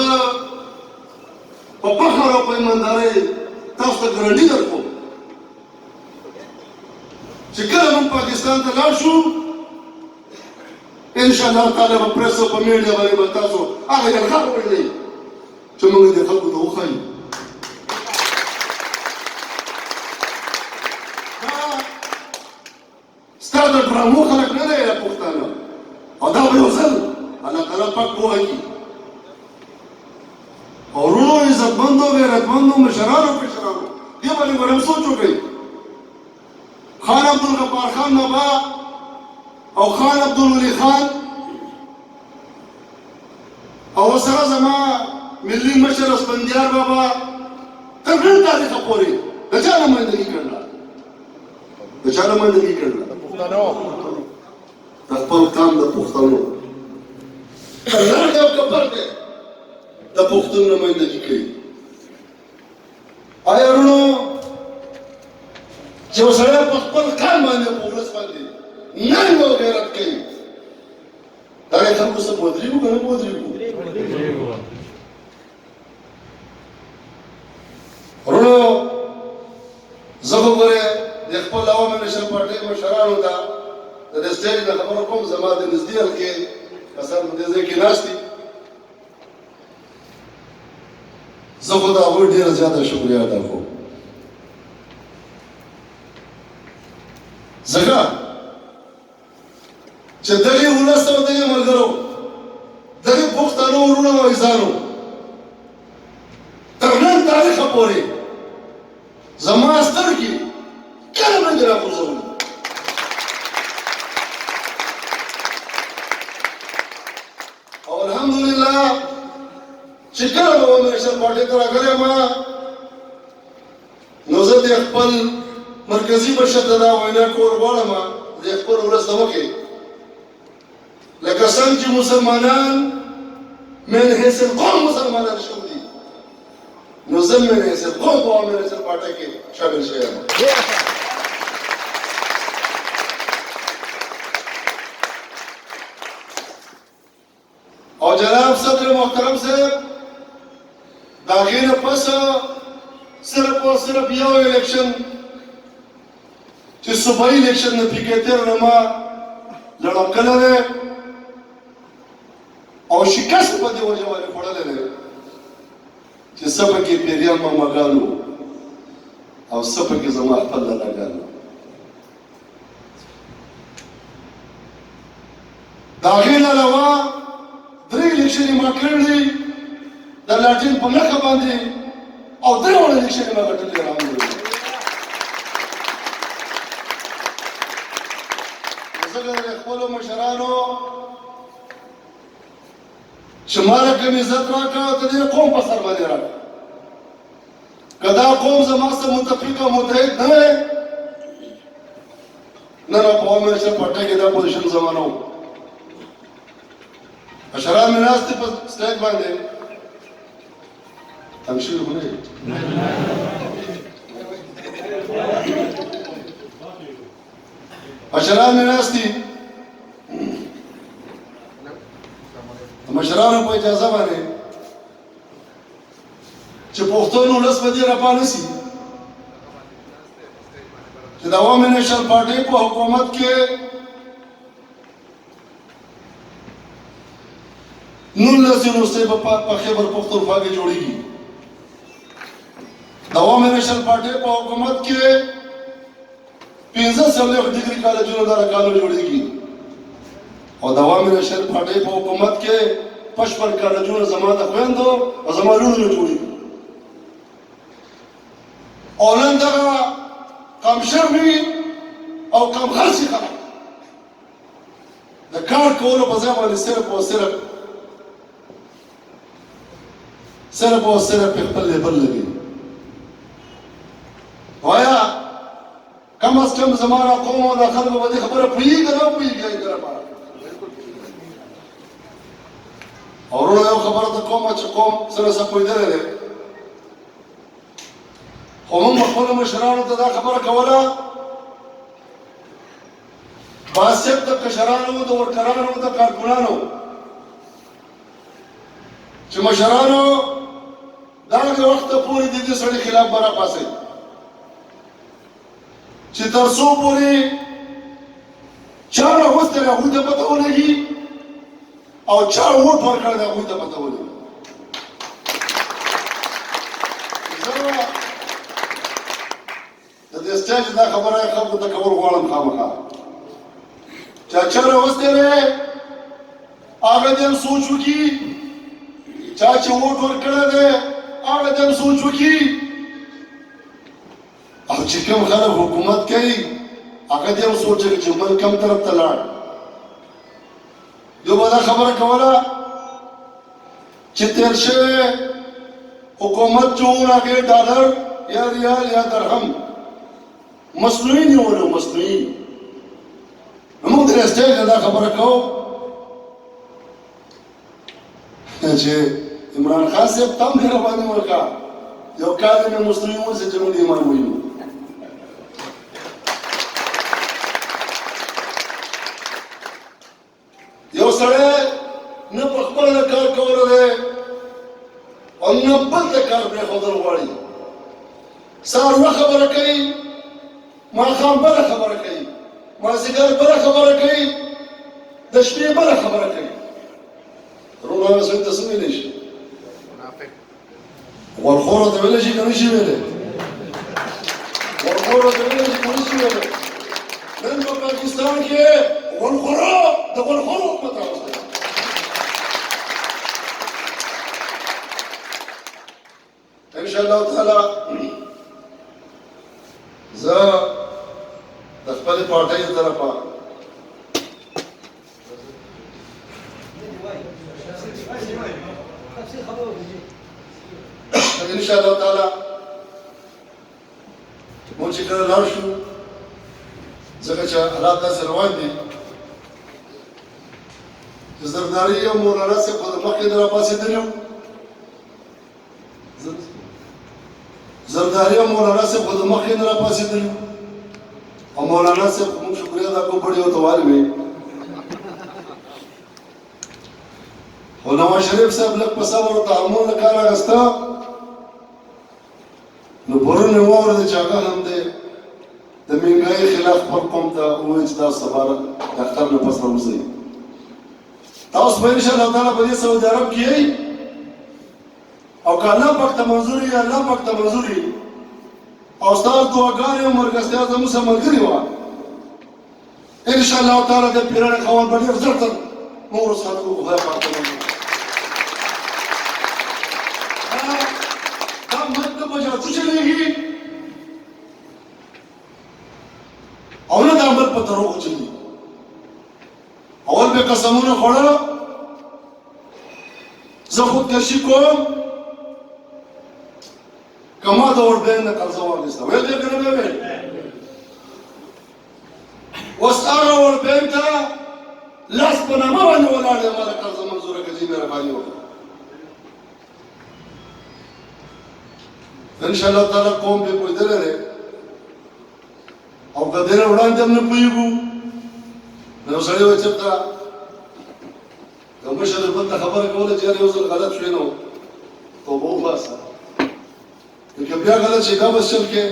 زه په فخر او په ایماندارۍ تاسو ته ګارنټي درکوم چې کله موږ پاکستان ته لاړ شو انشاءالله تعالی په پریس او په میډیا باندې به تاسو هغه یلغار وکړئ چې موږ دې خلکو ته وښایو ستا د ډرامو خلک نه دی پښتانه او دا به یو ځل الله تعالی پاک پوهه کړي او وروڼو عزتمندو غیرتمندو مشرانو کشرانو دې باندې به هم سوچ وکړئ خان عبدالغفار خان بابا او خان عبدالولي خان او سره زما ملي مشر اسفندیار بابا تر ډېر تاریخه پورې د چا نمایندګي کړله د چا نمایندګي کړله د خپل قام د پښتنو لنډ او کبر دی د پښتون نمایندګي کوي آیا وروڼو چې یو سړی په خپل قام باندې په ولس باندې ننګ او غیرت کوي دا یې خلکو څه بودرېږو که نه بودرېږو وروڼو زه خو ګورې د خپل عوامي نشل پارټۍ مشرانو ته د دې سټیج نه خبره کوم زما د نږدې حلقې کسان په دې ځای کې ناست دي زه خو د هغوی ډېره زیاته شکریه ادا کوم ځکه چې دغې ولس او دغې ملګرو دغې پښتنو وروڼو او عزیزانو تر نن تاریخه پورې زما سترګې کله باندې راخوځولې او الحمدلله چې کله به عوامي نشل پارټۍ ته راغلی یم نو زه د خپل مرکزي مشر ته دا وینا کول غواړم د خپل ولس د مخې لکه څنګه چې مسلمانان من حیث القوم مسلمانان شوي دي نو زه من حیث القوم په عوامي نشل پارټۍ کې شامل شوی یم او جناب صدر محترم صاحب د هغې نه پس صرف او صرف یو الیکشن چې صوبایي الیکشن د پي کې تېر نه ما لړکلی دی او شکست په دې وجه باندې خوړلی دی چې څه پکې پیریان ماماګان وو او څه پکې زما خپل لالاګان وو د هغې نه علاوه 3 الیکشن ما کړی دي د لاټین په نښه باندې او 3 الیکشن ما ګټلي الحمدلله زه د خپلو مشرانو چې ما له کوم عزت راکړه د دې قوم په سر باندې راکړه که دا قوم زما سره متفق او متحد نه وی نه په عوامي نشل پارټۍ کې دا پوزیشن زما نه و مشران مې ناست دي په سټیج باندې تم شوي خو نه یې مشران مې ناست دي د مشرانو په اجازه باندې چې پښتون ولس په دې رپا نه شي چې د عوامي نشل پارټۍ په حکومت کې نولس یونیورسټۍ په خیبر پښتونخوا کې جوړېږي د عوامي نشل پارټۍ په حکومت کې 15 ډیګري کالجونه دغه کالو جوړېږي او د عوامي نشل پارټۍ په حکومت کې 55 کالجونه زما د خویندو او زما لوڼو جوړېږي او نن دغه کم شرمي او کم خرڅي خلک د کار کولو په ځای باندې صرف او صرف خپل لیبل لګي وایا کم از کم زمانہ قوم او خلکو باندې خبره پوهیږي نه پوهیږي او ورو یو خبره ته کوم چې قوم سره څه پوهېدلی دی خو موږ خپلو مشرانو ته دا خبره کوله باسط د کشرانو د ورکرانو د کارکونانو چې مشرانو دغه وخت پورې د دې سړي خلاف برا پاسئ چې تر څو پورې چا راوستی دی هغوی ته پته ولګي او چا ووټ ورکړی دی هغوی ته پته ولګي د دې سټیج دا خبره خلکو ته کول غواړم خامخا چا راوستی دی هغه دې هم سوچ وکړي چا چې ووټ ورکړی دی هغه دې هم سوچ وکړي او چې کوم خلک حکومت کوي هغه دې هم سوچ وکړي چې ملک کوم طرف ته لاړ یو به دا خبره کوله چې تېر شوی حکومت چې و هغې ډالر یا ریال یا درهم مصنوعي نیولې و مصنوعي نو موږ د سټیج نه دا خبره کوو چې عمران خان صاحب ته هم مهرباني وکړه یو کال مې مصنوعي ونیسه چې موږ ایمان ووینو یو سړی نه په خپله کار کولی دی او نه بل ته کار پرېښودل غواړي سهار یوه خبره کوي ماښام بله خبره کوي مازدیګر بله خبره کوي د شپې بله خبره کوي روڼ هغه سړي ته څه ویلی شي غوړخوره ته ویلی شي که نه شي ویلی غوړخوره ته ویلی شي که نه شي ویلی نن په پاکستان کې غوړخوره د غوړخورو حکومت راوستی انشاءالله تعالی زه د خپلې پارټۍ د طرفه انشاءالله تعالی موږ چې کله لاړ شو ځکه چې حالات داسې روان دي چې زرداري او مولانا صاحب خو د مخکې نه راپاڅېدلي وو زرداری او مولانا صاحب خو د مخکې نه راپاڅېدلي وو او مولانا صاحب خو موږ شکریه ادا کوو بډې ورته والوې خو نواز شریف صاحب لږ په صبر او تحمل نه کار اخیسته نو پرون یې واورېده چې هغه هم دی د مهنګایي خلاف خپل قوم ته ووایي چې تاسو سبا د اختر نه پس راوځئ تاسو به انشاءالله تعالی په دې سعودي عرب کې یئ او که الله پاک ته منظور وي الله پاک ته منظور وي او ستاسو دعاګانې او ملګرتیا زموږ سره ملګرې وه انشاءالله تعالی د پیرانو خاوند به ډېر ژر تر موږ رخصت کوو خدای پاک ته منظور دا ملک نه په جادو چلېږي او نه دا ملک په دروغو چلېږي اول به قسمونه خوړل زه خودکشي کوم که ما د اوربین نه قرضه واخیسته ویل دی که نه به ویل اوس هغه اوربین ته لاس په نامه باندې ولاړ دی ما د قرضه منظوره کړه دې مهرباني وکړه انشاءالله تعالی قوم پې پوهېدلی دی او که دې نه وړاندې هم نه پوهېږو نو یو سړی وایي چېرته که مشر بل ته خبره کوله چې یار یو ځل غلط شوې نو توبه وباسه که بیا غلط شي دا بس چل کې